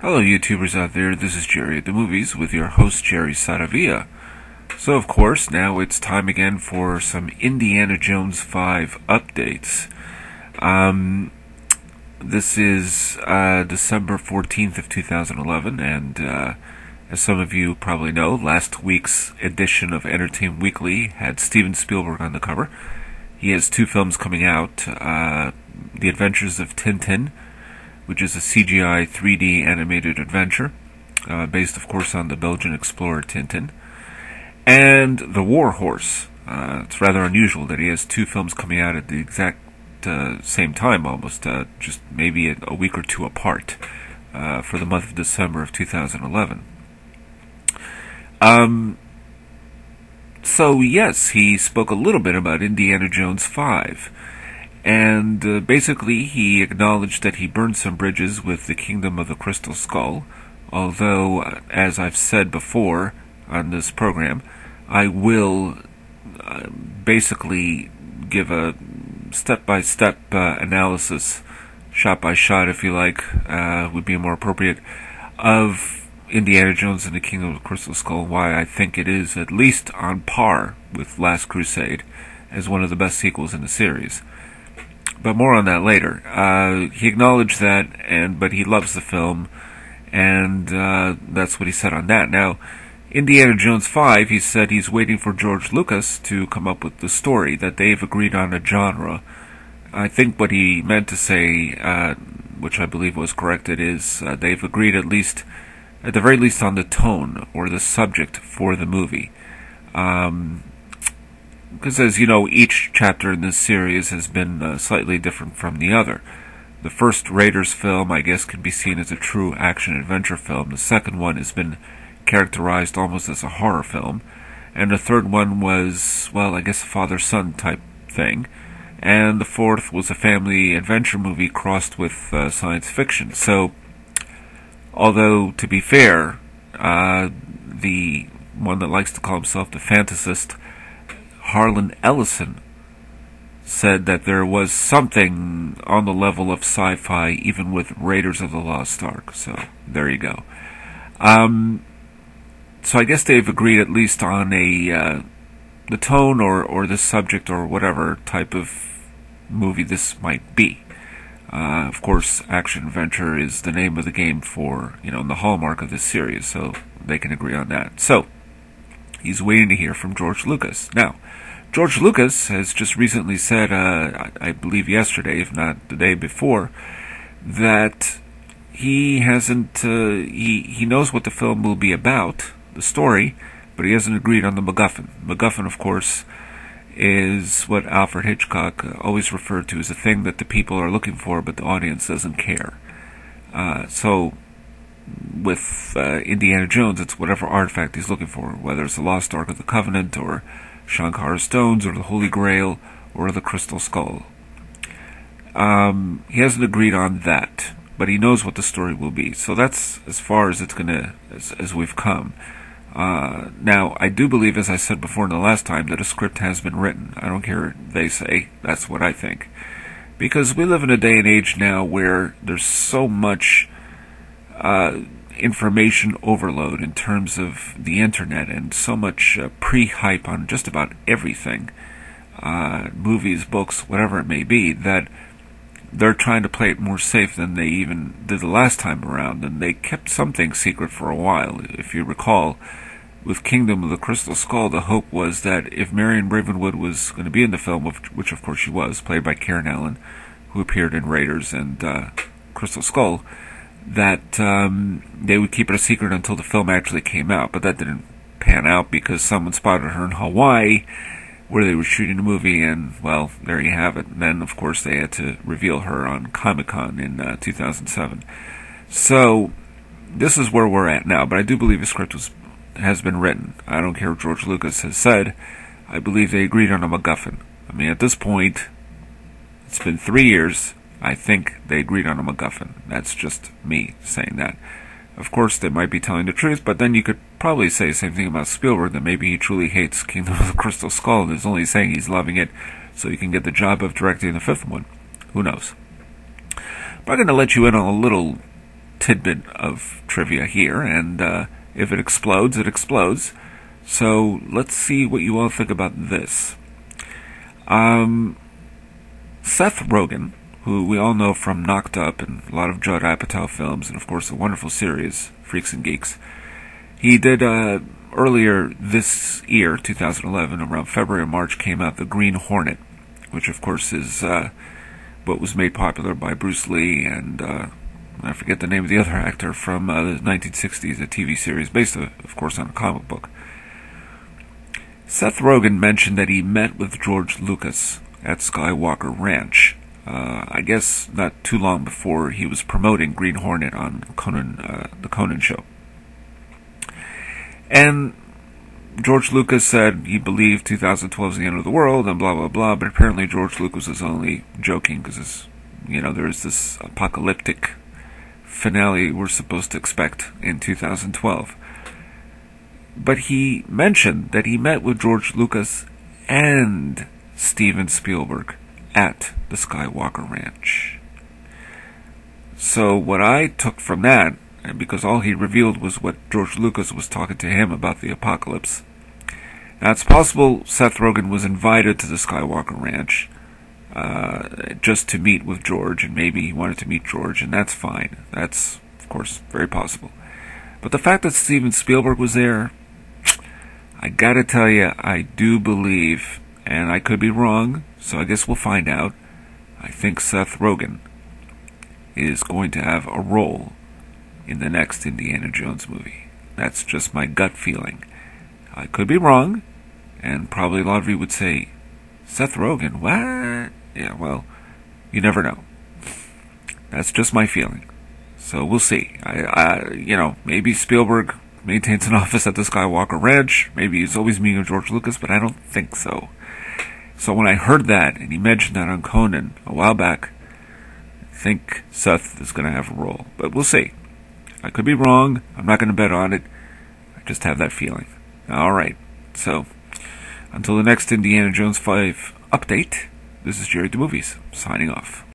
Hello YouTubers out there, this is Jerry at the Movies with your host Jerry Saravia. So of course, now it's time again for some Indiana Jones 5 updates. This is December 14th of 2011, and as some of you probably know, last week's edition of Entertainment Weekly had Steven-Spielberg on the cover. He has two films coming out, The Adventures of Tintin, which is a CGI 3D animated adventure, based of course on the Belgian explorer Tintin, and The War Horse. It's rather unusual that he has two films coming out at the exact same time, almost, just maybe a week or two apart, for the month of December of 2011. So yes, he spoke a little bit about Indiana Jones 5. And basically, he acknowledged that he burned some bridges with the Kingdom of the Crystal Skull, although, as I've said before on this program, I will basically give a step-by-step analysis, shot-by-shot, if you like, would be more appropriate, of Indiana Jones and the Kingdom of the Crystal Skull, why I think it is at least on par with Last Crusade as one of the best sequels in the series. But more on that later. He acknowledged that, but he loves the film, and that's what he said on that. Now, Indiana Jones 5, he said he's waiting for George Lucas to come up with the story, that they've agreed on a genre. I think what he meant to say, which I believe was corrected, is they've agreed at the very least on the tone, or the subject for the movie. Because, as you know, each chapter in this series has been slightly different from the other. The first Raiders film, I guess, can be seen as a true action-adventure film. The second one has been characterized almost as a horror film. And the third one was, well, I guess a father-son type thing. And the fourth was a family adventure movie crossed with science fiction. So, although, to be fair, the one that likes to call himself the fantasist, Harlan Ellison, said that there was something on the level of sci-fi even with Raiders of the Lost Ark. So there you go. So I guess they've agreed at least on the tone or the subject or whatever type of movie this might be. Of course, action-adventure is the name of the game for, the hallmark of this series, so they can agree on that. So, he's waiting to hear from George Lucas. Now, George Lucas has just recently said, I believe yesterday, if not the day before, that he hasn't, he knows what the film will be about, the story, but he hasn't agreed on the MacGuffin. MacGuffin, of course, is what Alfred Hitchcock always referred to as a thing that the people are looking for, but the audience doesn't care. So, with Indiana Jones, it's whatever artifact he's looking for, whether it's the Lost Ark of the Covenant, or Shankara's Stones, or the Holy Grail, or the Crystal Skull. He hasn't agreed on that, but he knows what the story will be. So that's as far as as we've come. Now, I do believe, as I said before in the last time, that a script has been written. I don't care what they say, that's what I think. Because we live in a day and age now where there's so much information overload in terms of the internet, and so much pre-hype on just about everything, movies, books, whatever it may be, that they're trying to play it more safe than they even did the last time around, and they kept something secret for a while. If you recall, with Kingdom of the Crystal Skull, the hope was that if Marion Ravenwood was going to be in the film, which of course she was, played by Karen Allen, who appeared in Raiders and Crystal Skull, that they would keep it a secret until the film actually came out. But that didn't pan out because someone spotted her in Hawaii where they were shooting the movie, and, well, there you have it. And then, of course, they had to reveal her on Comic-Con in 2007. So, this is where we're at now, but I do believe the script has been written. I don't care what George Lucas has said. I believe they agreed on a MacGuffin. I mean, at this point, it's been 3 years. I think they agreed on a MacGuffin. That's just me saying that. Of course, they might be telling the truth, but then you could probably say the same thing about Spielberg, that maybe he truly hates Kingdom of the Crystal Skull and is only saying he's loving it so he can get the job of directing the fifth one. Who knows? But I'm going to let you in on a little tidbit of trivia here, and if it explodes, it explodes. So let's see what you all think about this. Seth Rogen, who we all know from Knocked Up and a lot of Judd Apatow films, and of course the wonderful series Freaks and Geeks, he did earlier this year, 2011, around February or March, came out The Green Hornet, which of course is what was made popular by Bruce Lee and I forget the name of the other actor from the 1960s, a TV series based, of course, on a comic book. Seth Rogen mentioned that he met with George Lucas at Skywalker Ranch, I guess not too long before he was promoting Green Hornet on the Conan show. And George Lucas said he believed 2012 is the end of the world and blah, blah, blah, but apparently George Lucas was only joking because, there's this apocalyptic finale we're supposed to expect in 2012. But he mentioned that he met with George Lucas and Steven-Spielberg at the Skywalker Ranch. So what I took from that, and because all he revealed was what George Lucas was talking to him about the apocalypse. Now it's possible Seth Rogen was invited to the Skywalker Ranch just to meet with George, and maybe he wanted to meet George, and that's fine. That's, of course, very possible. But the fact that Steven Spielberg was there, I gotta tell you, I do believe, and I could be wrong, so I guess we'll find out, I think Seth Rogen is going to have a role in the next Indiana Jones movie. That's just my gut feeling. I could be wrong, and probably a lot of you would say, Seth Rogen, what? Yeah, well, you never know. That's just my feeling. So we'll see. Maybe Spielberg maintains an office at the Skywalker Ranch. Maybe he's always meeting with George Lucas, but I don't think so. So when I heard that, and he mentioned that on Conan a while back, I think Seth is going to have a role. But we'll see. I could be wrong. I'm not going to bet on it. I just have that feeling. Alright, so until the next Indiana Jones 5 update, this is Jerry the Movies, signing off.